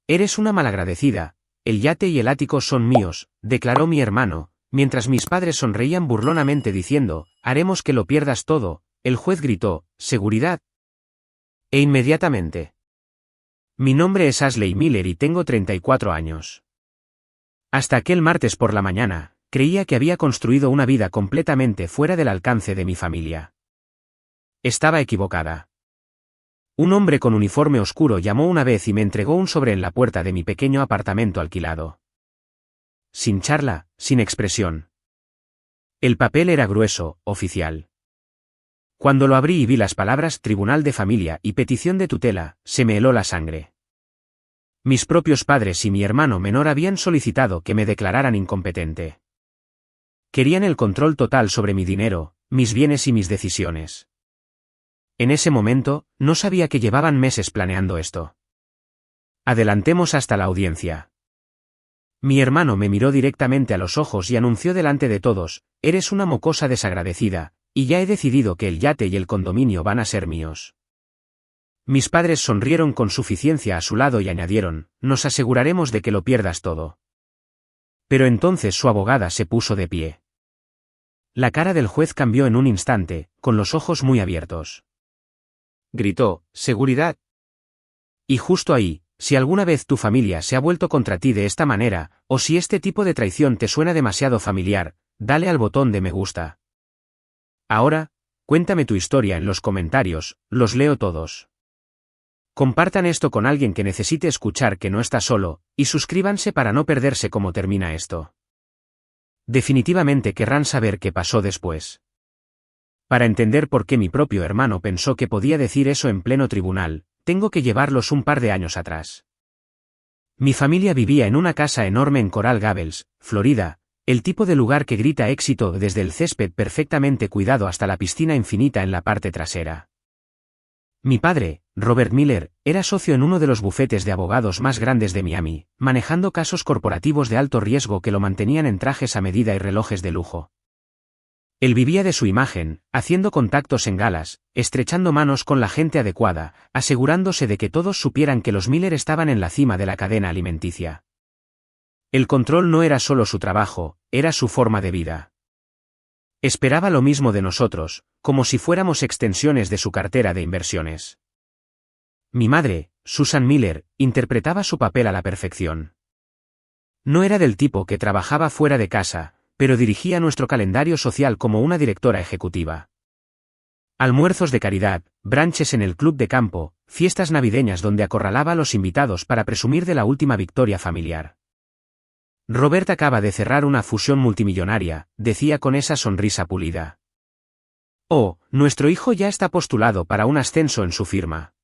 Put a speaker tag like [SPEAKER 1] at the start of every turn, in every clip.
[SPEAKER 1] Eres una malagradecida, el yate y el ático son míos, declaró mi hermano, mientras mis padres sonreían burlonamente diciendo, haremos que lo pierdas todo. El juez gritó, seguridad. E inmediatamente. Mi nombre es Ashley Miller y tengo 34 años. Hasta aquel martes por la mañana, creía que había construido una vida completamente fuera del alcance de mi familia. Estaba equivocada. Un hombre con uniforme oscuro llamó una vez y me entregó un sobre en la puerta de mi pequeño apartamento alquilado. Sin charla, sin expresión. El papel era grueso, oficial. Cuando lo abrí y vi las palabras Tribunal de Familia y Petición de Tutela, se me heló la sangre. Mis propios padres y mi hermano menor habían solicitado que me declararan incompetente. Querían el control total sobre mi dinero, mis bienes y mis decisiones. En ese momento, no sabía que llevaban meses planeando esto. Adelantemos hasta la audiencia. Mi hermano me miró directamente a los ojos y anunció delante de todos, eres una mocosa desagradecida, y ya he decidido que el yate y el condominio van a ser míos. Mis padres sonrieron con suficiencia a su lado y añadieron, nos aseguraremos de que lo pierdas todo. Pero entonces su abogada se puso de pie. La cara del juez cambió en un instante, con los ojos muy abiertos. Gritó, seguridad. Y justo ahí, si alguna vez tu familia se ha vuelto contra ti de esta manera, o si este tipo de traición te suena demasiado familiar, dale al botón de me gusta. Ahora, cuéntame tu historia en los comentarios, los leo todos. Compartan esto con alguien que necesite escuchar que no está solo, y suscríbanse para no perderse cómo termina esto. Definitivamente querrán saber qué pasó después. Para entender por qué mi propio hermano pensó que podía decir eso en pleno tribunal, tengo que llevarlos un par de años atrás. Mi familia vivía en una casa enorme en Coral Gables, Florida, el tipo de lugar que grita éxito desde el césped perfectamente cuidado hasta la piscina infinita en la parte trasera. Mi padre, Robert Miller, era socio en uno de los bufetes de abogados más grandes de Miami, manejando casos corporativos de alto riesgo que lo mantenían en trajes a medida y relojes de lujo. Él vivía de su imagen, haciendo contactos en galas, estrechando manos con la gente adecuada, asegurándose de que todos supieran que los Miller estaban en la cima de la cadena alimenticia. El control no era solo su trabajo, era su forma de vida. Esperaba lo mismo de nosotros, como si fuéramos extensiones de su cartera de inversiones. Mi madre, Susan Miller, interpretaba su papel a la perfección. No era del tipo que trabajaba fuera de casa, pero dirigía nuestro calendario social como una directora ejecutiva. Almuerzos de caridad, brunches en el club de campo, fiestas navideñas donde acorralaba a los invitados para presumir de la última victoria familiar. Robert acaba de cerrar una fusión multimillonaria, decía con esa sonrisa pulida. Oh, nuestro hijo ya está postulado para un ascenso en su firma.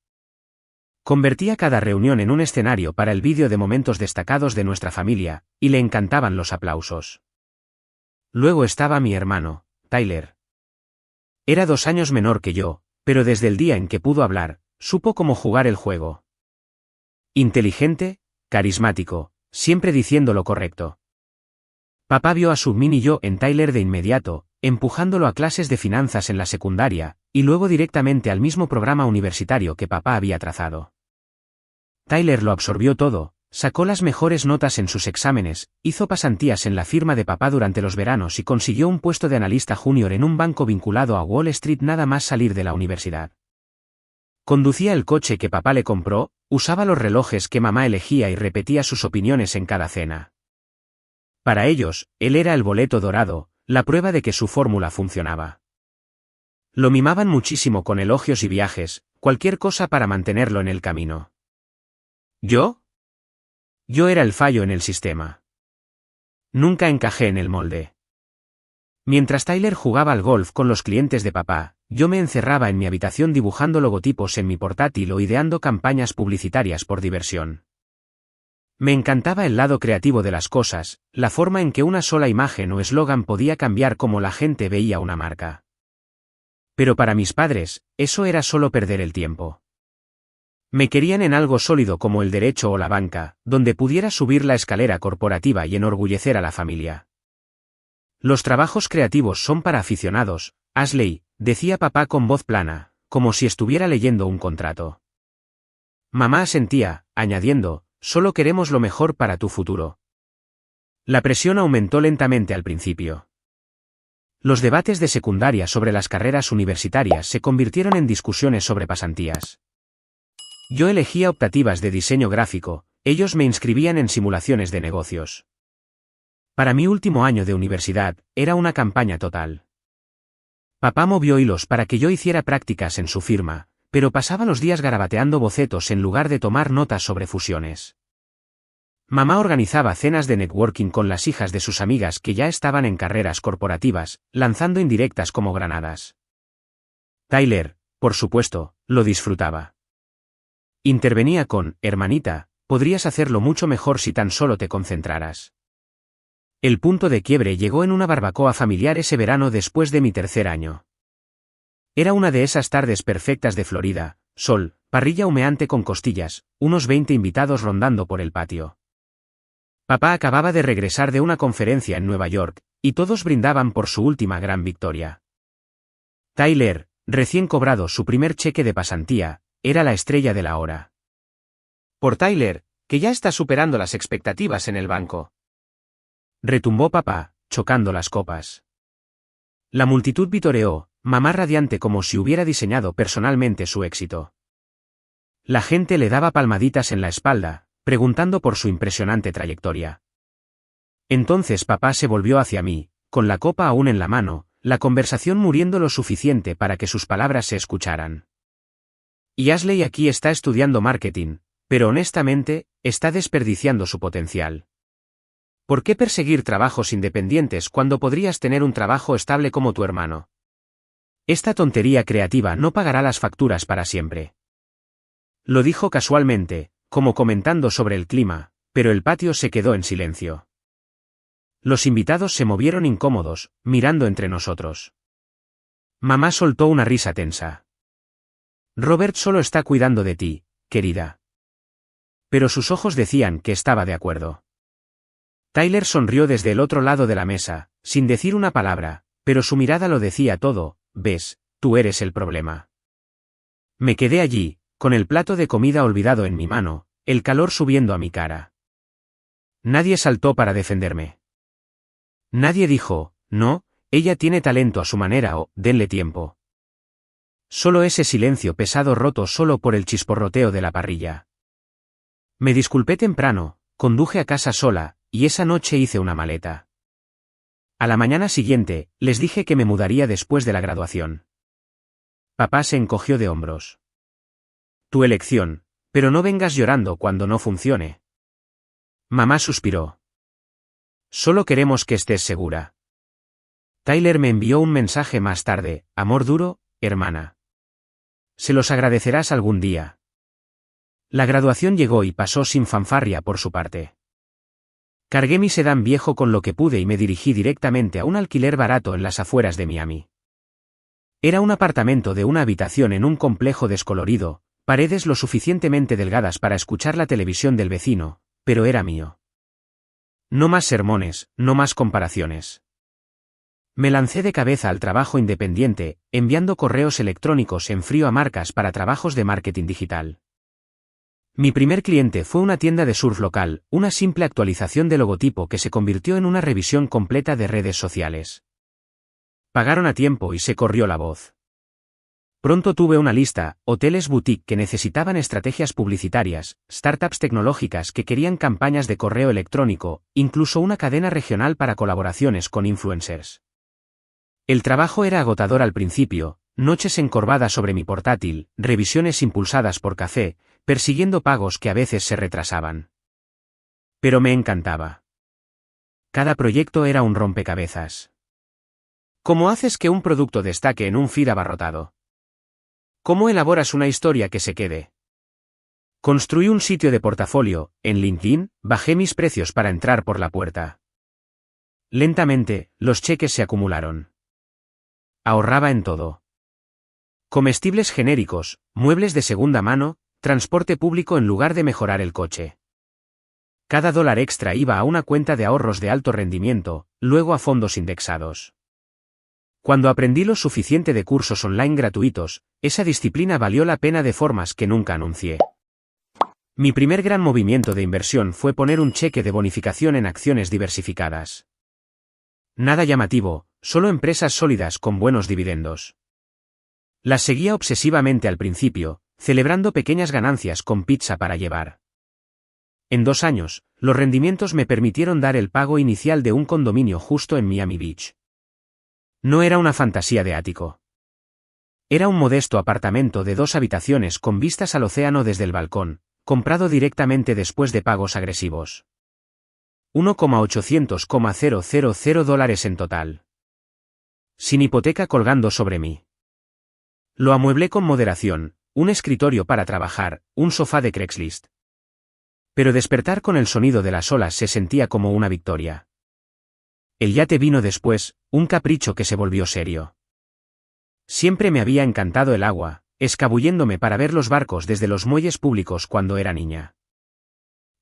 [SPEAKER 1] Convertía cada reunión en un escenario para el vídeo de momentos destacados de nuestra familia, y le encantaban los aplausos. Luego estaba mi hermano, Tyler. Era 2 años menor que yo, pero desde el día en que pudo hablar, supo cómo jugar el juego. Inteligente, carismático, siempre diciendo lo correcto. Papá vio a su mini yo en Tyler de inmediato, empujándolo a clases de finanzas en la secundaria, y luego directamente al mismo programa universitario que papá había trazado. Tyler lo absorbió todo. Sacó las mejores notas en sus exámenes, hizo pasantías en la firma de papá durante los veranos y consiguió un puesto de analista junior en un banco vinculado a Wall Street nada más salir de la universidad. Conducía el coche que papá le compró, usaba los relojes que mamá elegía y repetía sus opiniones en cada cena. Para ellos, él era el boleto dorado, la prueba de que su fórmula funcionaba. Lo mimaban muchísimo con elogios y viajes, cualquier cosa para mantenerlo en el camino. ¿Yo? Yo era el fallo en el sistema. Nunca encajé en el molde. Mientras Tyler jugaba al golf con los clientes de papá, yo me encerraba en mi habitación dibujando logotipos en mi portátil o ideando campañas publicitarias por diversión. Me encantaba el lado creativo de las cosas, la forma en que una sola imagen o eslogan podía cambiar cómo la gente veía una marca. Pero para mis padres, eso era solo perder el tiempo. Me querían en algo sólido como el derecho o la banca, donde pudiera subir la escalera corporativa y enorgullecer a la familia. Los trabajos creativos son para aficionados, Ashley, decía papá con voz plana, como si estuviera leyendo un contrato. Mamá asentía, añadiendo, solo queremos lo mejor para tu futuro. La presión aumentó lentamente al principio. Los debates de secundaria sobre las carreras universitarias se convirtieron en discusiones sobre pasantías. Yo elegía optativas de diseño gráfico, ellos me inscribían en simulaciones de negocios. Para mi último año de universidad, era una campaña total. Papá movió hilos para que yo hiciera prácticas en su firma, pero pasaba los días garabateando bocetos en lugar de tomar notas sobre fusiones. Mamá organizaba cenas de networking con las hijas de sus amigas que ya estaban en carreras corporativas, lanzando indirectas como granadas. Tyler, por supuesto, lo disfrutaba. Intervenía con, hermanita, podrías hacerlo mucho mejor si tan solo te concentraras. El punto de quiebre llegó en una barbacoa familiar ese verano después de mi tercer año. Era una de esas tardes perfectas de Florida, sol, parrilla humeante con costillas, unos 20 invitados rondando por el patio. Papá acababa de regresar de una conferencia en Nueva York, y todos brindaban por su última gran victoria. Tyler, recién cobrado su primer cheque de pasantía, era la estrella de la hora. Por Tyler, que ya está superando las expectativas en el banco. Retumbó papá, chocando las copas. La multitud vitoreó, mamá radiante como si hubiera diseñado personalmente su éxito. La gente le daba palmaditas en la espalda, preguntando por su impresionante trayectoria. Entonces papá se volvió hacia mí, con la copa aún en la mano, la conversación muriendo lo suficiente para que sus palabras se escucharan. Y Ashley aquí está estudiando marketing, pero honestamente, está desperdiciando su potencial. ¿Por qué perseguir trabajos independientes cuando podrías tener un trabajo estable como tu hermano? Esta tontería creativa no pagará las facturas para siempre. Lo dijo casualmente, como comentando sobre el clima, pero el patio se quedó en silencio. Los invitados se movieron incómodos, mirando entre nosotros. Mamá soltó una risa tensa. Robert solo está cuidando de ti, querida. Pero sus ojos decían que estaba de acuerdo. Tyler sonrió desde el otro lado de la mesa, sin decir una palabra, pero su mirada lo decía todo, ves, tú eres el problema. Me quedé allí, con el plato de comida olvidado en mi mano, el calor subiendo a mi cara. Nadie saltó para defenderme. Nadie dijo, no, ella tiene talento a su manera o, denle tiempo. Solo ese silencio pesado roto solo por el chisporroteo de la parrilla. Me disculpé temprano, conduje a casa sola, y esa noche hice una maleta. A la mañana siguiente, les dije que me mudaría después de la graduación. Papá se encogió de hombros. Tu elección, pero no vengas llorando cuando no funcione. Mamá suspiró. Solo queremos que estés segura. Tyler me envió un mensaje más tarde, amor duro, hermana. Se los agradecerás algún día. La graduación llegó y pasó sin fanfarria por su parte. Cargué mi sedán viejo con lo que pude y me dirigí directamente a un alquiler barato en las afueras de Miami. Era un apartamento de una habitación en un complejo descolorido, paredes lo suficientemente delgadas para escuchar la televisión del vecino, pero era mío. No más sermones, no más comparaciones. Me lancé de cabeza al trabajo independiente, enviando correos electrónicos en frío a marcas para trabajos de marketing digital. Mi primer cliente fue una tienda de surf local, una simple actualización de logotipo que se convirtió en una revisión completa de redes sociales. Pagaron a tiempo y se corrió la voz. Pronto tuve una lista, hoteles boutique que necesitaban estrategias publicitarias, startups tecnológicas que querían campañas de correo electrónico, incluso una cadena regional para colaboraciones con influencers. El trabajo era agotador al principio, noches encorvadas sobre mi portátil, revisiones impulsadas por café, persiguiendo pagos que a veces se retrasaban. Pero me encantaba. Cada proyecto era un rompecabezas. ¿Cómo haces que un producto destaque en un feed abarrotado? ¿Cómo elaboras una historia que se quede? Construí un sitio de portafolio, en LinkedIn, bajé mis precios para entrar por la puerta. Lentamente, los cheques se acumularon. Ahorraba en todo. Comestibles genéricos, muebles de segunda mano, transporte público en lugar de mejorar el coche. Cada dólar extra iba a una cuenta de ahorros de alto rendimiento, luego a fondos indexados. Cuando aprendí lo suficiente de cursos online gratuitos, esa disciplina valió la pena de formas que nunca anuncié. Mi primer gran movimiento de inversión fue poner un cheque de bonificación en acciones diversificadas. Nada llamativo, solo empresas sólidas con buenos dividendos. Las seguía obsesivamente al principio, celebrando pequeñas ganancias con pizza para llevar. En 2 años, los rendimientos me permitieron dar el pago inicial de un condominio justo en Miami Beach. No era una fantasía de ático. Era un modesto apartamento de 2 habitaciones con vistas al océano desde el balcón, comprado directamente después de pagos agresivos. $1,800,000 en total. Sin hipoteca colgando sobre mí. Lo amueblé con moderación, un escritorio para trabajar, un sofá de Craigslist. Pero despertar con el sonido de las olas se sentía como una victoria. El yate vino después, un capricho que se volvió serio. Siempre me había encantado el agua, escabulléndome para ver los barcos desde los muelles públicos cuando era niña.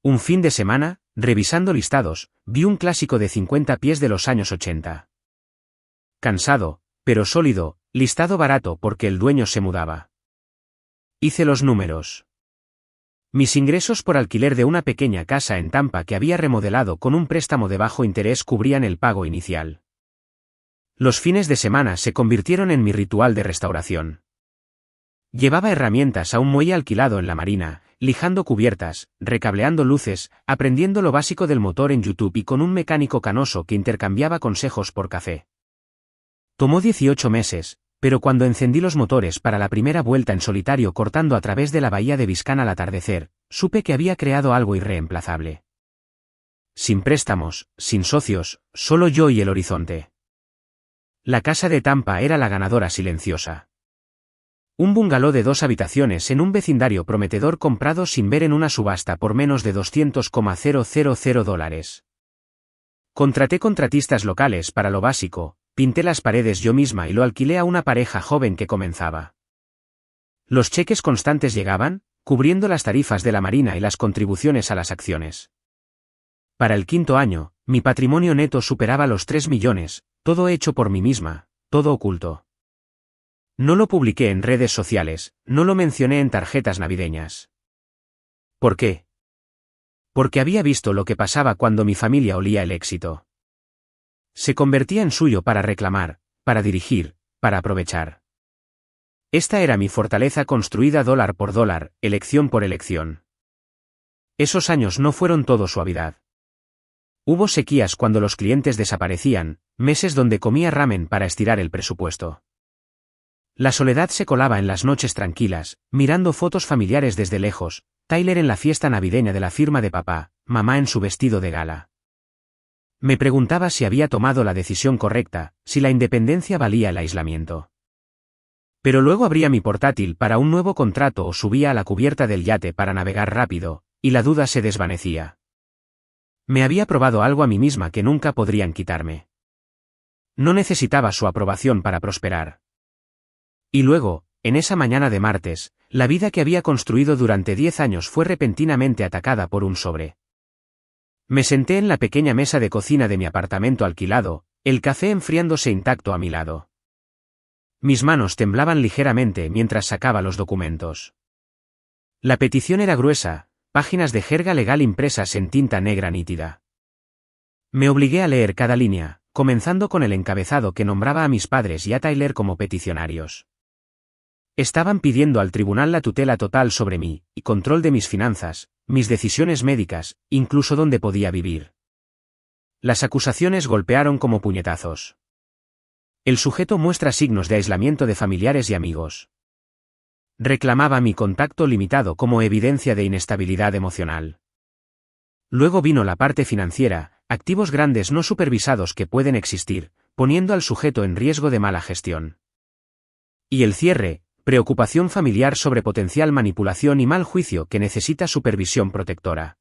[SPEAKER 1] Un fin de semana, revisando listados, vi un clásico de 50 pies de los años 80. Cansado, pero sólido, listado barato porque el dueño se mudaba. Hice los números. Mis ingresos por alquiler de una pequeña casa en Tampa que había remodelado con un préstamo de bajo interés cubrían el pago inicial. Los fines de semana se convirtieron en mi ritual de restauración. Llevaba herramientas a un muelle alquilado en la marina, lijando cubiertas, recableando luces, aprendiendo lo básico del motor en YouTube y con un mecánico canoso que intercambiaba consejos por café. Tomó 18 meses, pero cuando encendí los motores para la primera vuelta en solitario cortando a través de la bahía de Biscayne al atardecer, supe que había creado algo irreemplazable. Sin préstamos, sin socios, solo yo y el horizonte. La casa de Tampa era la ganadora silenciosa. Un bungalow de 2 habitaciones en un vecindario prometedor comprado sin ver en una subasta por menos de $200,000. Contraté contratistas locales para lo básico, pinté las paredes yo misma y lo alquilé a una pareja joven que comenzaba. Los cheques constantes llegaban, cubriendo las tarifas de la marina y las contribuciones a las acciones. Para el 5.º año, mi patrimonio neto superaba los 3 millones, todo hecho por mí misma, todo oculto. No lo publiqué en redes sociales, no lo mencioné en tarjetas navideñas. ¿Por qué? Porque había visto lo que pasaba cuando mi familia olía el éxito. Se convertía en suyo para reclamar, para dirigir, para aprovechar. Esta era mi fortaleza construida dólar por dólar, elección por elección. Esos años no fueron todo suavidad. Hubo sequías cuando los clientes desaparecían, meses donde comía ramen para estirar el presupuesto. La soledad se colaba en las noches tranquilas, mirando fotos familiares desde lejos, Tyler en la fiesta navideña de la firma de papá, mamá en su vestido de gala. Me preguntaba si había tomado la decisión correcta, si la independencia valía el aislamiento. Pero luego abría mi portátil para un nuevo contrato o subía a la cubierta del yate para navegar rápido, y la duda se desvanecía. Me había probado algo a mí misma que nunca podrían quitarme. No necesitaba su aprobación para prosperar. Y luego, en esa mañana de martes, la vida que había construido durante 10 años fue repentinamente atacada por un sobre. Me senté en la pequeña mesa de cocina de mi apartamento alquilado, el café enfriándose intacto a mi lado. Mis manos temblaban ligeramente mientras sacaba los documentos. La petición era gruesa, páginas de jerga legal impresas en tinta negra nítida. Me obligué a leer cada línea, comenzando con el encabezado que nombraba a mis padres y a Tyler como peticionarios. Estaban pidiendo al tribunal la tutela total sobre mí, y control de mis finanzas, mis decisiones médicas, incluso dónde podía vivir. Las acusaciones golpearon como puñetazos. El sujeto muestra signos de aislamiento de familiares y amigos. Reclamaba mi contacto limitado como evidencia de inestabilidad emocional. Luego vino la parte financiera, activos grandes no supervisados que pueden existir, poniendo al sujeto en riesgo de mala gestión. Y el cierre, preocupación familiar sobre potencial manipulación y mal juicio que necesita supervisión protectora.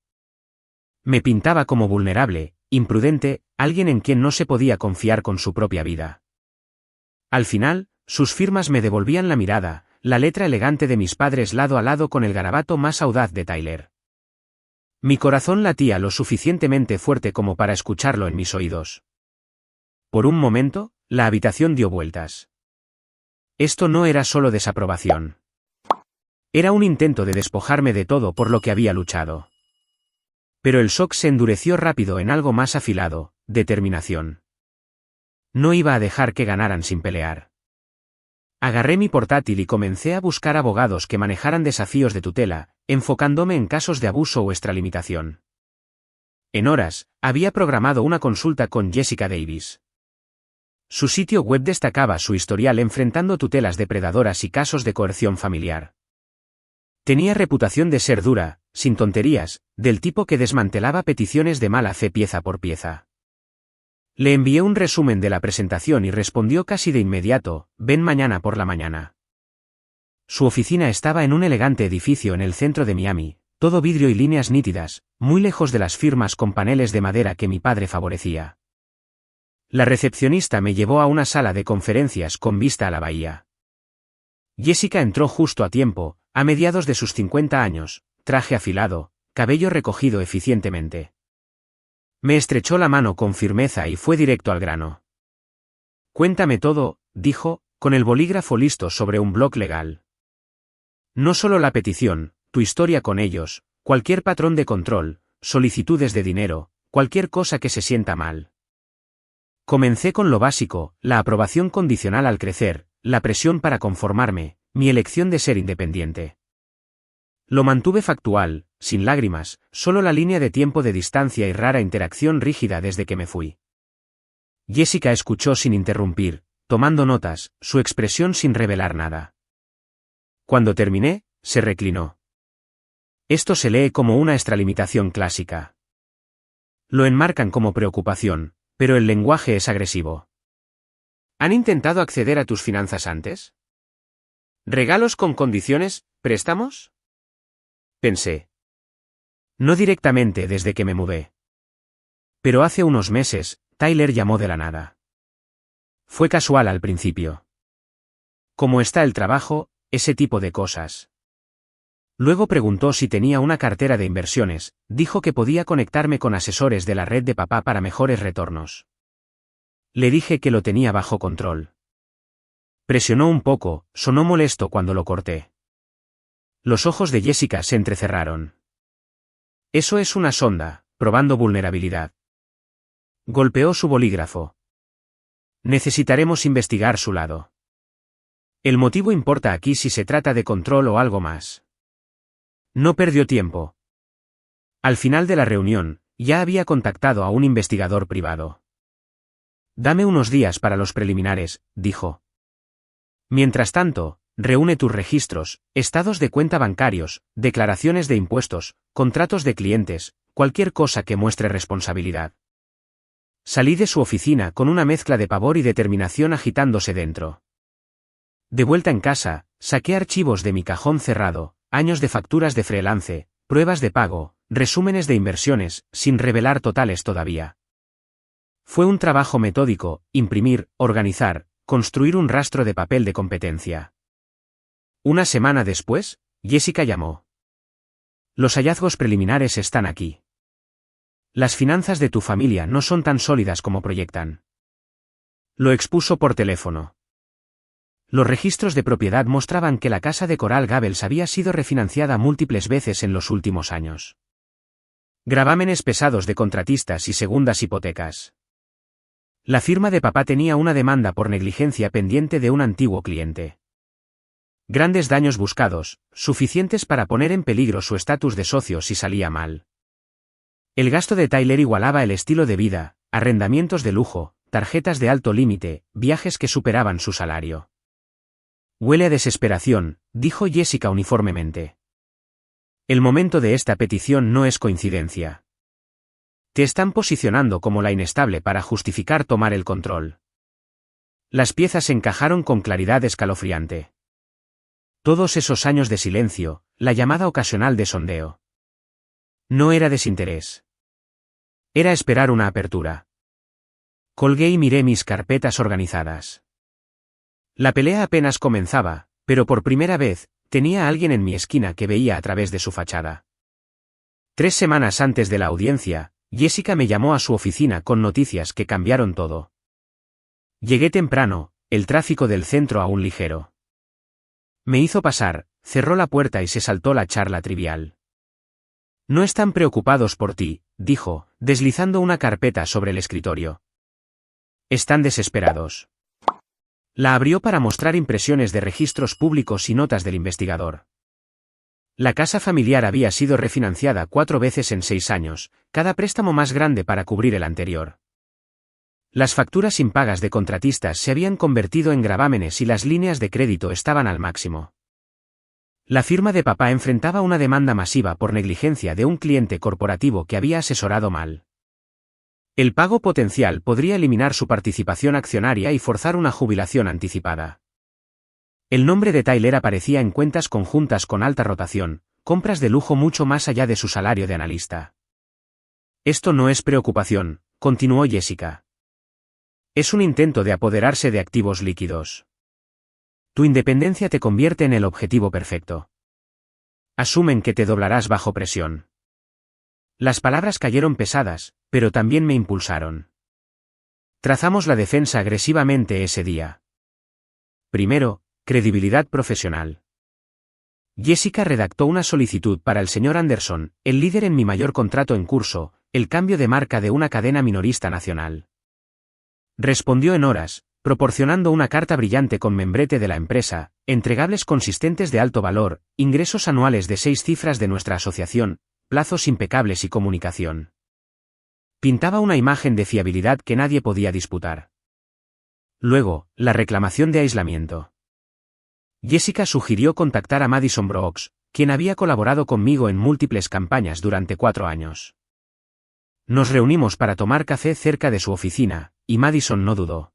[SPEAKER 1] Me pintaba como vulnerable, imprudente, alguien en quien no se podía confiar con su propia vida. Al final, sus firmas me devolvían la mirada, la letra elegante de mis padres lado a lado con el garabato más audaz de Tyler. Mi corazón latía lo suficientemente fuerte como para escucharlo en mis oídos. Por un momento, la habitación dio vueltas. Esto no era solo desaprobación. Era un intento de despojarme de todo por lo que había luchado. Pero el shock se endureció rápido en algo más afilado, determinación. No iba a dejar que ganaran sin pelear. Agarré mi portátil y comencé a buscar abogados que manejaran desafíos de tutela, enfocándome en casos de abuso o extralimitación. En horas, había programado una consulta con Jessica Davis. Su sitio web destacaba su historial enfrentando tutelas depredadoras y casos de coerción familiar. Tenía reputación de ser dura, sin tonterías, del tipo que desmantelaba peticiones de mala fe pieza por pieza. Le envié un resumen de la presentación y respondió casi de inmediato: ven mañana por la mañana. Su oficina estaba en un elegante edificio en el centro de Miami, todo vidrio y líneas nítidas, muy lejos de las firmas con paneles de madera que mi padre favorecía. La recepcionista me llevó a una sala de conferencias con vista a la bahía. Jessica entró justo a tiempo, a mediados de sus 50 años, traje afilado, cabello recogido eficientemente. Me estrechó la mano con firmeza y fue directo al grano. Cuéntame todo, dijo, con el bolígrafo listo sobre un bloc legal. No solo la petición, tu historia con ellos, cualquier patrón de control, solicitudes de dinero, cualquier cosa que se sienta mal. Comencé con lo básico, la aprobación condicional al crecer, la presión para conformarme, mi elección de ser independiente. Lo mantuve factual, sin lágrimas, solo la línea de tiempo de distancia y rara interacción rígida desde que me fui. Jessica escuchó sin interrumpir, tomando notas, su expresión sin revelar nada. Cuando terminé, se reclinó. Esto se lee como una extralimitación clásica. Lo enmarcan como preocupación, pero el lenguaje es agresivo. ¿Han intentado acceder a tus finanzas antes? ¿Regalos con condiciones, préstamos? Pensé. No directamente desde que me mudé. Pero hace unos meses, Tyler llamó de la nada. Fue casual al principio. ¿Cómo está el trabajo? Ese tipo de cosas. Luego preguntó si tenía una cartera de inversiones, dijo que podía conectarme con asesores de la red de papá para mejores retornos. Le dije que lo tenía bajo control. Presionó un poco, sonó molesto cuando lo corté. Los ojos de Jessica se entrecerraron. Eso es una sonda, probando vulnerabilidad. Golpeó su bolígrafo. Necesitaremos investigar su lado. El motivo importa aquí si se trata de control o algo más. No perdió tiempo. Al final de la reunión, ya había contactado a un investigador privado. Dame unos días para los preliminares, dijo. Mientras tanto, reúne tus registros, estados de cuenta bancarios, declaraciones de impuestos, contratos de clientes, cualquier cosa que muestre responsabilidad. Salí de su oficina con una mezcla de pavor y determinación agitándose dentro. De vuelta en casa, saqué archivos de mi cajón cerrado, años de facturas de freelance, pruebas de pago, resúmenes de inversiones, sin revelar totales todavía. Fue un trabajo metódico, imprimir, organizar, construir un rastro de papel de competencia. Una semana después, Jessica llamó. Los hallazgos preliminares están aquí. Las finanzas de tu familia no son tan sólidas como proyectan. Lo expuso por teléfono. Los registros de propiedad mostraban que la casa de Coral Gables había sido refinanciada múltiples veces en los últimos años. Gravámenes pesados de contratistas y segundas hipotecas. La firma de papá tenía una demanda por negligencia pendiente de un antiguo cliente. Grandes daños buscados, suficientes para poner en peligro su estatus de socio si salía mal. El gasto de Tyler igualaba el estilo de vida, arrendamientos de lujo, tarjetas de alto límite, viajes que superaban su salario. Huele a desesperación, dijo Jessica uniformemente. El momento de esta petición no es coincidencia. Te están posicionando como la inestable para justificar tomar el control. Las piezas encajaron con claridad escalofriante. Todos esos años de silencio, la llamada ocasional de sondeo. No era desinterés. Era esperar una apertura. Colgué y miré mis carpetas organizadas. La pelea apenas comenzaba, pero por primera vez, tenía a alguien en mi esquina que veía a través de su fachada. 3 semanas antes de la audiencia, Jessica me llamó a su oficina con noticias que cambiaron todo. Llegué temprano, el tráfico del centro aún ligero. Me hizo pasar, cerró la puerta y se saltó la charla trivial. No están preocupados por ti, dijo, deslizando una carpeta sobre el escritorio. Están desesperados. La abrió para mostrar impresiones de registros públicos y notas del investigador. La casa familiar había sido refinanciada 4 veces en 6 años, cada préstamo más grande para cubrir el anterior. Las facturas impagas de contratistas se habían convertido en gravámenes y las líneas de crédito estaban al máximo. La firma de papá enfrentaba una demanda masiva por negligencia de un cliente corporativo que había asesorado mal. El pago potencial podría eliminar su participación accionaria y forzar una jubilación anticipada. El nombre de Tyler aparecía en cuentas conjuntas con alta rotación, compras de lujo mucho más allá de su salario de analista. Esto no es preocupación, continuó Jessica. Es un intento de apoderarse de activos líquidos. Tu independencia te convierte en el objetivo perfecto. Asumen que te doblarás bajo presión. Las palabras cayeron pesadas, pero también me impulsaron. Trazamos la defensa agresivamente ese día. Primero, credibilidad profesional. Jessica redactó una solicitud para el señor Anderson, el líder en mi mayor contrato en curso, el cambio de marca de una cadena minorista nacional. Respondió en horas, proporcionando una carta brillante con membrete de la empresa, entregables consistentes de alto valor, ingresos anuales de 6 cifras de nuestra asociación, plazos impecables y comunicación. Pintaba una imagen de fiabilidad que nadie podía disputar. Luego, la reclamación de aislamiento. Jessica sugirió contactar a Madison Brooks, quien había colaborado conmigo en múltiples campañas durante 4 años. Nos reunimos para tomar café cerca de su oficina, y Madison no dudó.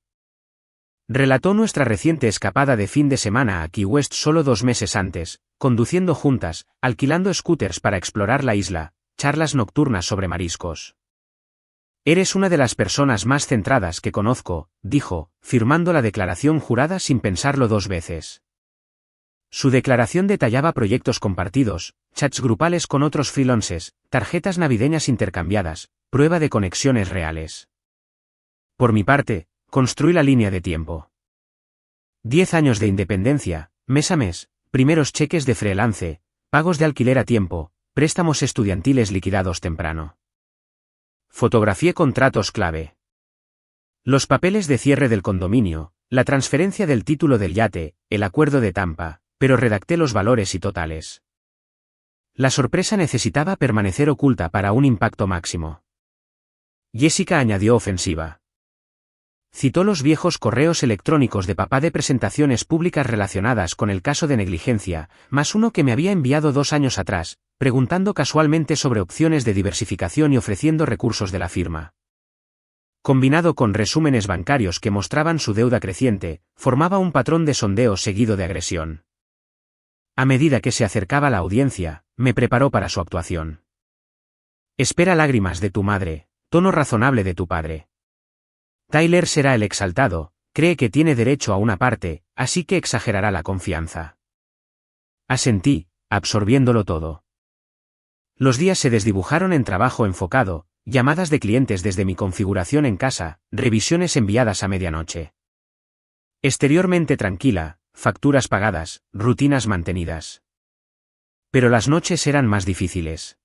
[SPEAKER 1] Relató nuestra reciente escapada de fin de semana a Key West solo 2 meses antes, conduciendo juntas, alquilando scooters para explorar la isla, charlas nocturnas sobre mariscos. Eres una de las personas más centradas que conozco, dijo, firmando la declaración jurada sin pensarlo 2 veces. Su declaración detallaba proyectos compartidos, chats grupales con otros freelances, tarjetas navideñas intercambiadas, prueba de conexiones reales. Por mi parte, construí la línea de tiempo. 10 años de independencia, mes a mes, primeros cheques de freelance, pagos de alquiler a tiempo, préstamos estudiantiles liquidados temprano. Fotografié contratos clave. Los papeles de cierre del condominio, la transferencia del título del yate, el acuerdo de Tampa, pero redacté los valores y totales. La sorpresa necesitaba permanecer oculta para un impacto máximo. Jessica añadió ofensiva. Citó los viejos correos electrónicos de papá de presentaciones públicas relacionadas con el caso de negligencia, más uno que me había enviado 2 años atrás, preguntando casualmente sobre opciones de diversificación y ofreciendo recursos de la firma. Combinado con resúmenes bancarios que mostraban su deuda creciente, formaba un patrón de sondeo seguido de agresión. A medida que se acercaba la audiencia, me preparó para su actuación. Espera lágrimas de tu madre, tono razonable de tu padre. Tyler será el exaltado, cree que tiene derecho a una parte, así que exagerará la confianza. Asentí, absorbiéndolo todo. Los días se desdibujaron en trabajo enfocado, llamadas de clientes desde mi configuración en casa, revisiones enviadas a medianoche. Exteriormente tranquila, facturas pagadas, rutinas mantenidas. Pero las noches eran más difíciles.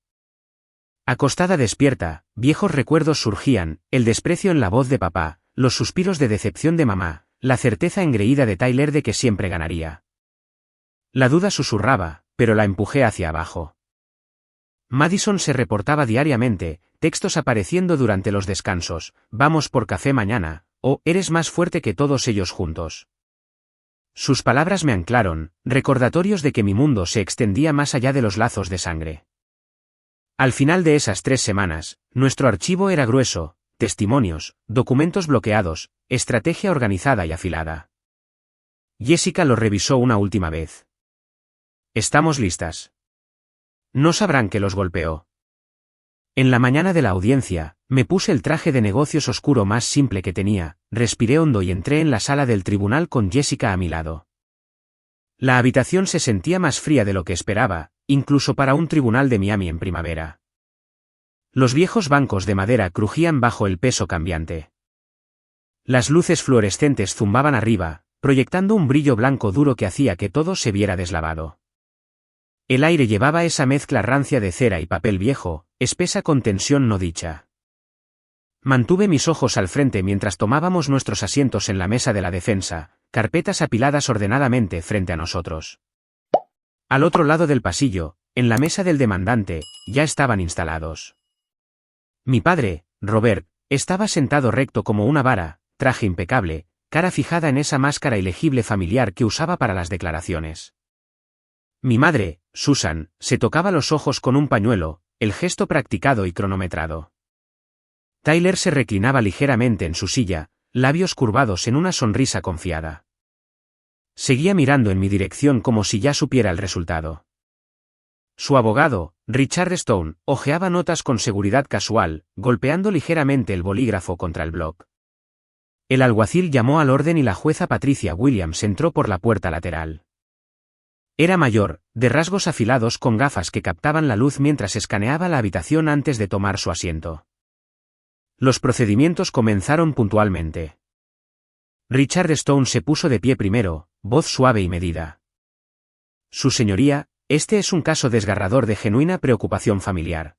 [SPEAKER 1] Acostada despierta, viejos recuerdos surgían, el desprecio en la voz de papá, los suspiros de decepción de mamá, la certeza engreída de Tyler de que siempre ganaría. La duda susurraba, pero la empujé hacia abajo. Madison se reportaba diariamente, textos apareciendo durante los descansos, vamos por café mañana, o eres más fuerte que todos ellos juntos. Sus palabras me anclaron, recordatorios de que mi mundo se extendía más allá de los lazos de sangre. Al final de esas 3 semanas, nuestro archivo era grueso, testimonios, documentos bloqueados, estrategia organizada y afilada. Jessica lo revisó una última vez. Estamos listas. No sabrán que los golpeó. En la mañana de la audiencia, me puse el traje de negocios oscuro más simple que tenía, respiré hondo y entré en la sala del tribunal con Jessica a mi lado. La habitación se sentía más fría de lo que esperaba, incluso para un tribunal de Miami en primavera. Los viejos bancos de madera crujían bajo el peso cambiante. Las luces fluorescentes zumbaban arriba, proyectando un brillo blanco duro que hacía que todo se viera deslavado. El aire llevaba esa mezcla rancia de cera y papel viejo, espesa con tensión no dicha. Mantuve mis ojos al frente mientras tomábamos nuestros asientos en la mesa de la defensa, carpetas apiladas ordenadamente frente a nosotros. Al otro lado del pasillo, en la mesa del demandante, ya estaban instalados. Mi padre, Robert, estaba sentado recto como una vara, traje impecable, cara fijada en esa máscara ilegible familiar que usaba para las declaraciones. Mi madre, Susan, se tocaba los ojos con un pañuelo, el gesto practicado y cronometrado. Tyler se reclinaba ligeramente en su silla, labios curvados en una sonrisa confiada. Seguía mirando en mi dirección como si ya supiera el resultado. Su abogado, Richard Stone, hojeaba notas con seguridad casual, golpeando ligeramente el bolígrafo contra el bloc. El alguacil llamó al orden y la jueza Patricia Williams entró por la puerta lateral. Era mayor, de rasgos afilados con gafas que captaban la luz mientras escaneaba la habitación antes de tomar su asiento. Los procedimientos comenzaron puntualmente. Richard Stone se puso de pie primero, voz suave y medida. Su señoría, este es un caso desgarrador de genuina preocupación familiar.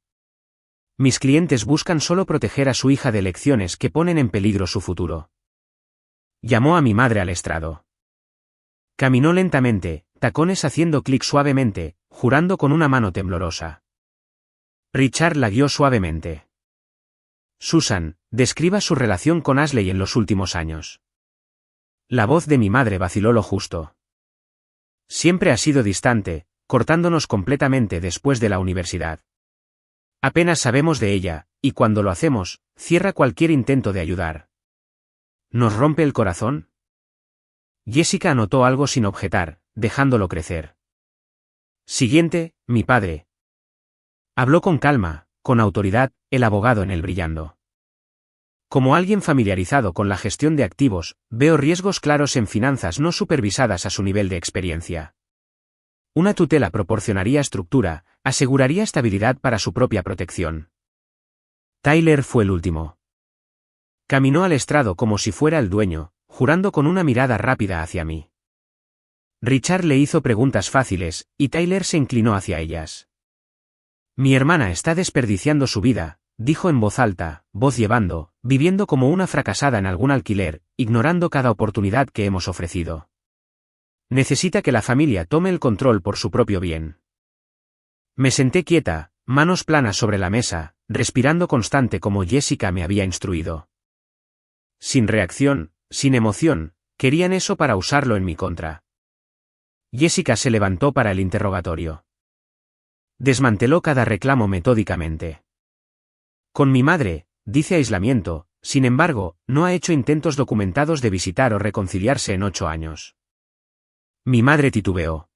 [SPEAKER 1] Mis clientes buscan solo proteger a su hija de elecciones que ponen en peligro su futuro. Llamó a mi madre al estrado. Caminó lentamente, tacones haciendo clic suavemente, jurando con una mano temblorosa. Richard la guió suavemente. Susan, describa su relación con Ashley en los últimos años. La voz de mi madre vaciló lo justo. Siempre ha sido distante, cortándonos completamente después de la universidad. Apenas sabemos de ella, y cuando lo hacemos, cierra cualquier intento de ayudar. ¿Nos rompe el corazón? Jessica anotó algo sin objetar, dejándolo crecer. Siguiente, mi padre. Habló con calma, con autoridad, el abogado en el brillando. Como alguien familiarizado con la gestión de activos, veo riesgos claros en finanzas no supervisadas a su nivel de experiencia. Una tutela proporcionaría estructura, aseguraría estabilidad para su propia protección. Tyler fue el último. Caminó al estrado como si fuera el dueño, jurando con una mirada rápida hacia mí. Richard le hizo preguntas fáciles, y Tyler se inclinó hacia ellas. Mi hermana está desperdiciando su vida, dijo en voz alta, voz llevando, viviendo como una fracasada en algún alquiler, ignorando cada oportunidad que hemos ofrecido. Necesita que la familia tome el control por su propio bien. Me senté quieta, manos planas sobre la mesa, respirando constante como Jessica me había instruido. Sin reacción, sin emoción, querían eso para usarlo en mi contra. Jessica se levantó para el interrogatorio. Desmanteló cada reclamo metódicamente. Con mi madre, dice aislamiento, sin embargo, no ha hecho intentos documentados de visitar o reconciliarse en 8 años. Mi madre titubeó.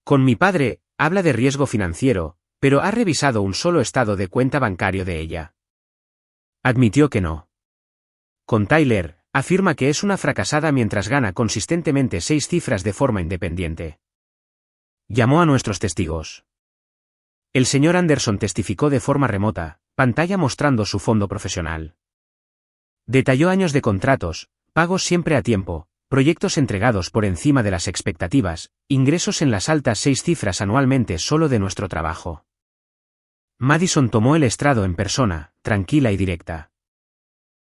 [SPEAKER 1] Con mi padre, habla de riesgo financiero, pero ¿ha revisado un solo estado de cuenta bancario de ella? Admitió que no. Con Tyler, afirma que es una fracasada mientras gana consistentemente 6 cifras de forma independiente. Llamó a nuestros testigos. El señor Anderson testificó de forma remota, pantalla mostrando su fondo profesional. Detalló años de contratos, pagos siempre a tiempo, proyectos entregados por encima de las expectativas, ingresos en las altas 6 cifras anualmente solo de nuestro trabajo. Madison tomó el estrado en persona, tranquila y directa.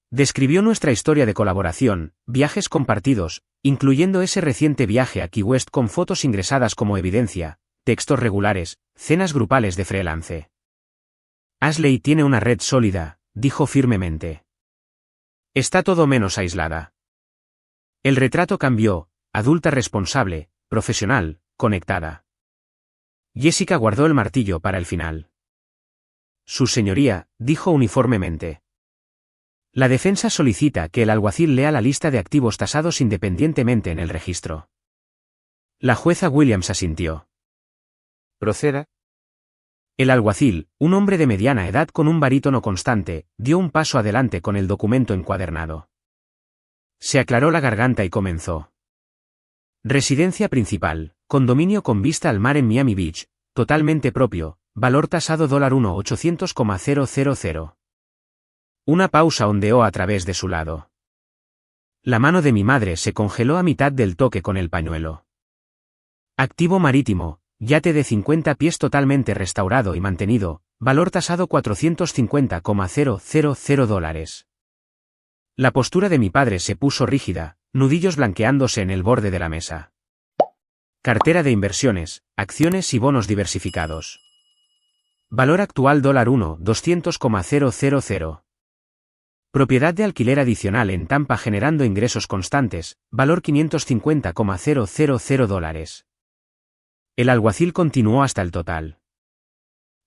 [SPEAKER 1] Describió nuestra historia de colaboración, viajes compartidos, incluyendo ese reciente viaje a Key West con fotos ingresadas como evidencia, textos regulares, cenas grupales de freelance. Ashley tiene una red sólida, dijo firmemente. Está todo menos aislada. El retrato cambió, adulta responsable, profesional, conectada. Jessica guardó el martillo para el final. Su señoría, dijo uniformemente. La defensa solicita que el alguacil lea la lista de activos tasados independientemente en el registro. La jueza Williams asintió. Proceda. El alguacil, un hombre de mediana edad con un barítono constante, dio un paso adelante con el documento encuadernado. Se aclaró la garganta y comenzó. Residencia principal, condominio con vista al mar en Miami Beach, totalmente propio, valor tasado $1.800,000. Una pausa ondeó a través de su lado. La mano de mi madre se congeló a mitad del toque con el pañuelo. Activo marítimo, Yate de 50 pies totalmente restaurado y mantenido, valor tasado $450,000. La postura de mi padre se puso rígida, nudillos blanqueándose en el borde de la mesa. Cartera de inversiones, acciones y bonos diversificados. Valor actual $1, 200,000. Propiedad de alquiler adicional en Tampa generando ingresos constantes, valor $550,000. El alguacil continuó hasta el total.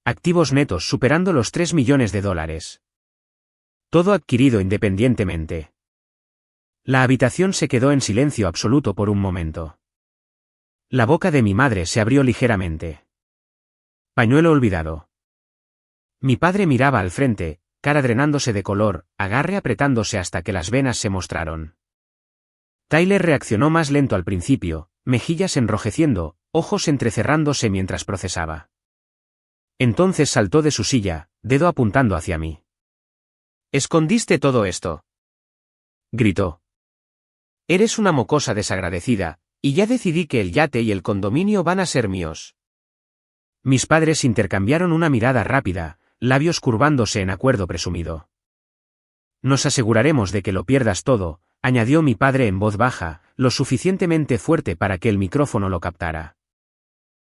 [SPEAKER 1] Activos netos superando los $3 millones. Todo adquirido independientemente. La habitación se quedó en silencio absoluto por un momento. La boca de mi madre se abrió ligeramente. Pañuelo olvidado. Mi padre miraba al frente, cara drenándose de color, agarre apretándose hasta que las venas se mostraron. Tyler reaccionó más lento al principio, mejillas enrojeciendo, ojos entrecerrándose mientras procesaba. Entonces saltó de su silla, dedo apuntando hacia mí. «¿Escondiste todo esto?», gritó. «Eres una mocosa desagradecida, y ya decidí que el yate y el condominio van a ser míos». Mis padres intercambiaron una mirada rápida, labios curvándose en acuerdo presumido. «Nos aseguraremos de que lo pierdas todo», añadió mi padre en voz baja, lo suficientemente fuerte para que el micrófono lo captara.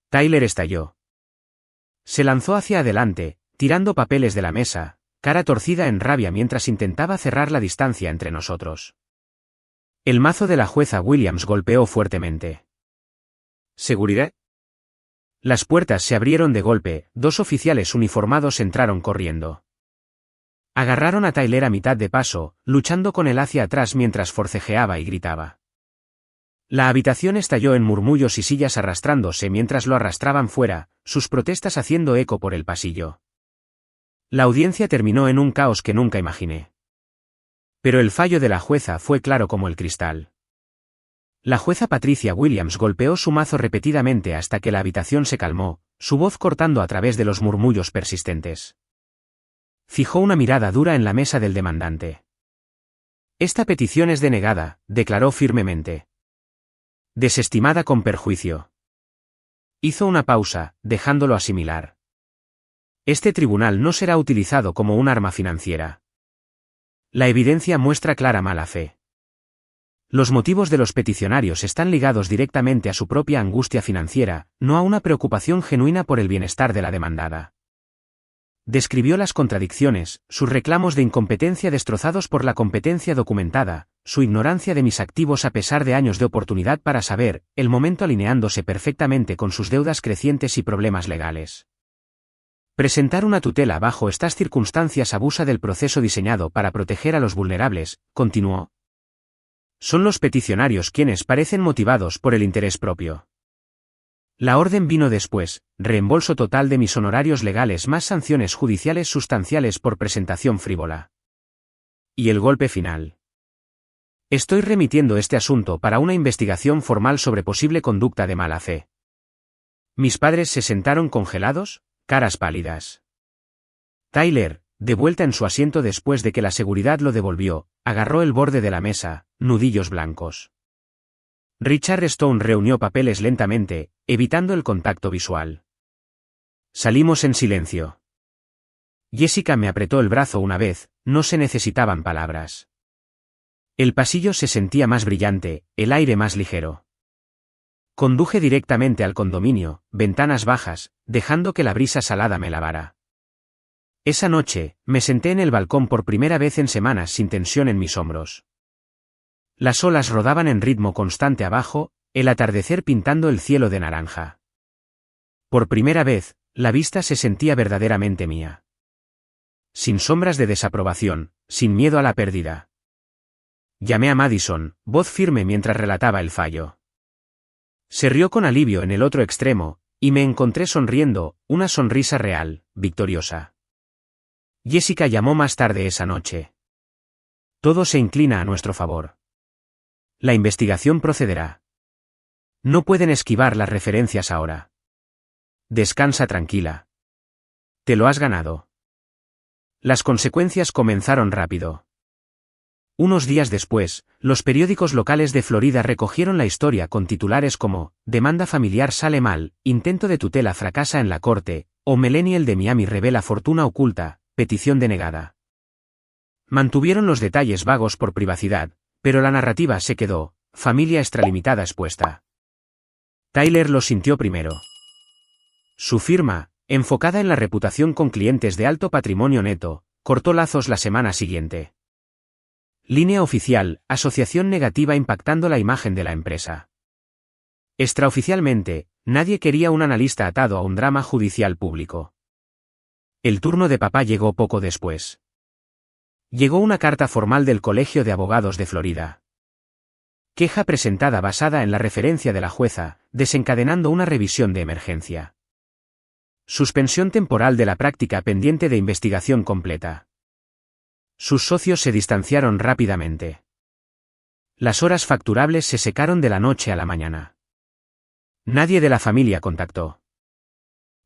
[SPEAKER 1] Tyler estalló. Se lanzó hacia adelante, tirando papeles de la mesa, cara torcida en rabia mientras intentaba cerrar la distancia entre nosotros. El mazo de la jueza Williams golpeó fuertemente. «¿Seguridad?». Las puertas se abrieron de golpe, dos oficiales uniformados entraron corriendo. Agarraron a Tyler a mitad de paso, luchando con él hacia atrás mientras forcejeaba y gritaba. La habitación estalló en murmullos y sillas arrastrándose mientras lo arrastraban fuera, sus protestas haciendo eco por el pasillo. La audiencia terminó en un caos que nunca imaginé. Pero el fallo de la jueza fue claro como el cristal. La jueza Patricia Williams golpeó su mazo repetidamente hasta que la habitación se calmó, su voz cortando a través de los murmullos persistentes. Fijó una mirada dura en la mesa del demandante. «Esta petición es denegada», declaró firmemente. «Desestimada con perjuicio». Hizo una pausa, dejándolo asimilar. «Este tribunal no será utilizado como un arma financiera. La evidencia muestra clara mala fe. Los motivos de los peticionarios están ligados directamente a su propia angustia financiera, no a una preocupación genuina por el bienestar de la demandada». Describió las contradicciones, sus reclamos de incompetencia destrozados por la competencia documentada, su ignorancia de mis activos a pesar de años de oportunidad para saber, el momento alineándose perfectamente con sus deudas crecientes y problemas legales. Presentar una tutela bajo estas circunstancias abusa del proceso diseñado para proteger a los vulnerables, continuó. Son los peticionarios quienes parecen motivados por el interés propio. La orden vino después, reembolso total de mis honorarios legales más sanciones judiciales sustanciales por presentación frívola. Y el golpe final. Estoy remitiendo este asunto para una investigación formal sobre posible conducta de mala fe. Mis padres se sentaron congelados, caras pálidas. Tyler, de vuelta en su asiento después de que la seguridad lo devolvió, agarró el borde de la mesa, nudillos blancos. Richard Stone reunió papeles lentamente, evitando el contacto visual. Salimos en silencio. Jessica me apretó el brazo una vez, no se necesitaban palabras. El pasillo se sentía más brillante, el aire más ligero. Conduje directamente al condominio, ventanas bajas, dejando que la brisa salada me lavara. Esa noche, me senté en el balcón por primera vez en semanas sin tensión en mis hombros. Las olas rodaban en ritmo constante abajo, el atardecer pintando el cielo de naranja. Por primera vez, la vista se sentía verdaderamente mía. Sin sombras de desaprobación, sin miedo a la pérdida. Llamé a Madison, voz firme mientras relataba el fallo. Se rió con alivio en el otro extremo, y me encontré sonriendo, una sonrisa real, victoriosa. Jessica llamó más tarde esa noche. Todo se inclina a nuestro favor. La investigación procederá. No pueden esquivar las referencias ahora. Descansa tranquila. Te lo has ganado. Las consecuencias comenzaron rápido. Unos días después, los periódicos locales de Florida recogieron la historia con titulares como «Demanda familiar sale mal, intento de tutela fracasa en la corte», o «Millennial de Miami revela fortuna oculta, petición denegada». Mantuvieron los detalles vagos por privacidad, pero la narrativa se quedó, familia extralimitada expuesta. Tyler lo sintió primero. Su firma, enfocada en la reputación con clientes de alto patrimonio neto, cortó lazos la semana siguiente. Línea oficial, asociación negativa impactando la imagen de la empresa. Extraoficialmente, nadie quería un analista atado a un drama judicial público. El turno de papá llegó poco después. Llegó una carta formal del Colegio de Abogados de Florida. Queja presentada basada en la referencia de la jueza, desencadenando una revisión de emergencia. Suspensión temporal de la práctica pendiente de investigación completa. Sus socios se distanciaron rápidamente. Las horas facturables se secaron de la noche a la mañana. Nadie de la familia contactó.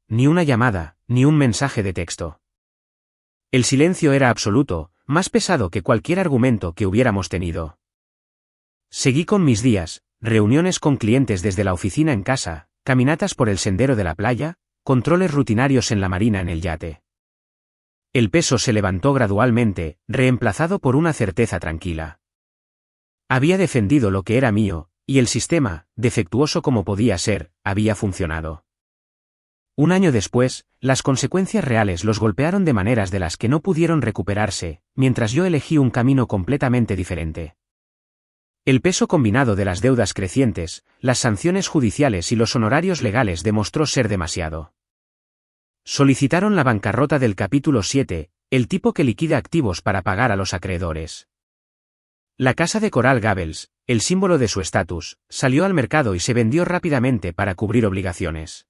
[SPEAKER 1] Ni una llamada, ni un mensaje de texto. El silencio era absoluto, más pesado que cualquier argumento que hubiéramos tenido. Seguí con mis días, reuniones con clientes desde la oficina en casa, caminatas por el sendero de la playa, controles rutinarios en la marina en el yate. El peso se levantó gradualmente, reemplazado por una certeza tranquila. Había defendido lo que era mío, y el sistema, defectuoso como podía ser, había funcionado. Un año después, las consecuencias reales los golpearon de maneras de las que no pudieron recuperarse, mientras yo elegí un camino completamente diferente. El peso combinado de las deudas crecientes, las sanciones judiciales y los honorarios legales demostró ser demasiado. Solicitaron la bancarrota del capítulo 7, el tipo que liquida activos para pagar a los acreedores. La casa de Coral Gables, el símbolo de su estatus, salió al mercado y se vendió rápidamente para cubrir obligaciones.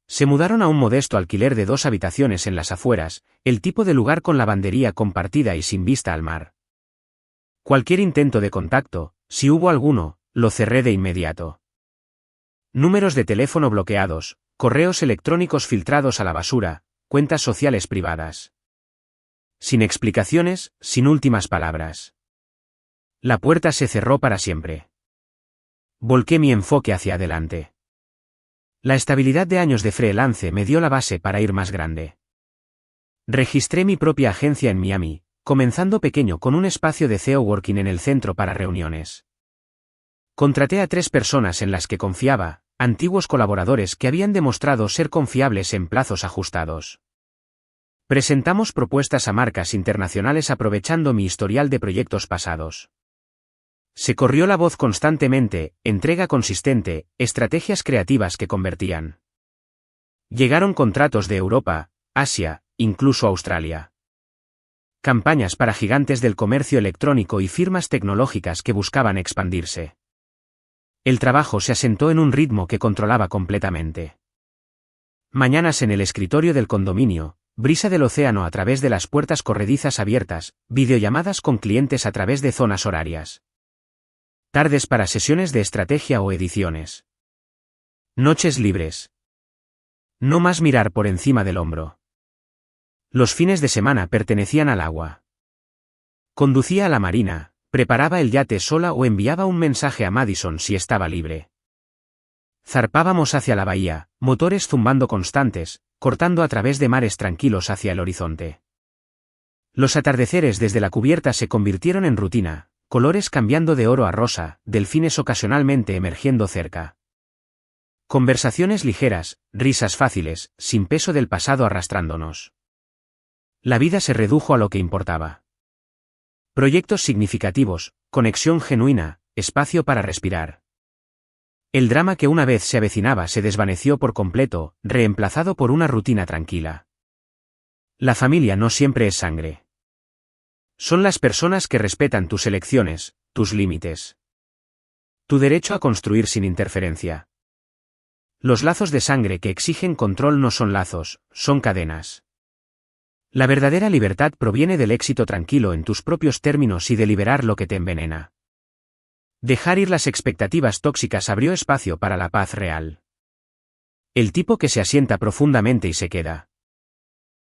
[SPEAKER 1] Se mudaron a un modesto alquiler de 2 habitaciones en las afueras, el tipo de lugar con lavandería compartida y sin vista al mar. Cualquier intento de contacto, si hubo alguno, lo cerré de inmediato. Números de teléfono bloqueados, correos electrónicos filtrados a la basura, cuentas sociales privadas. Sin explicaciones, sin últimas palabras. La puerta se cerró para siempre. Volqué mi enfoque hacia adelante. La estabilidad de años de freelance me dio la base para ir más grande. Registré mi propia agencia en Miami, comenzando pequeño con un espacio de CEO Working en el centro para reuniones. Contraté a 3 personas en las que confiaba, antiguos colaboradores que habían demostrado ser confiables en plazos ajustados. Presentamos propuestas a marcas internacionales aprovechando mi historial de proyectos pasados. Se corrió la voz constantemente, entrega consistente, estrategias creativas que convertían. Llegaron contratos de Europa, Asia, incluso Australia. Campañas para gigantes del comercio electrónico y firmas tecnológicas que buscaban expandirse. El trabajo se asentó en un ritmo que controlaba completamente. Mañanas en el escritorio del condominio, brisa del océano a través de las puertas corredizas abiertas, videollamadas con clientes a través de zonas horarias. Tardes para sesiones de estrategia o ediciones. Noches libres. No más mirar por encima del hombro. Los fines de semana pertenecían al agua. Conducía a la marina, preparaba el yate sola o enviaba un mensaje a Madison si estaba libre. Zarpábamos hacia la bahía, motores zumbando constantes, cortando a través de mares tranquilos hacia el horizonte. Los atardeceres desde la cubierta se convirtieron en rutina, colores cambiando de oro a rosa, delfines ocasionalmente emergiendo cerca. Conversaciones ligeras, risas fáciles, sin peso del pasado arrastrándonos. La vida se redujo a lo que importaba. Proyectos significativos, conexión genuina, espacio para respirar. El drama que una vez se avecinaba se desvaneció por completo, reemplazado por una rutina tranquila. La familia no siempre es sangre. Son las personas que respetan tus elecciones, tus límites. Tu derecho a construir sin interferencia. Los lazos de sangre que exigen control no son lazos, son cadenas. La verdadera libertad proviene del éxito tranquilo en tus propios términos y de liberar lo que te envenena. Dejar ir las expectativas tóxicas abrió espacio para la paz real. El tipo que se asienta profundamente y se queda.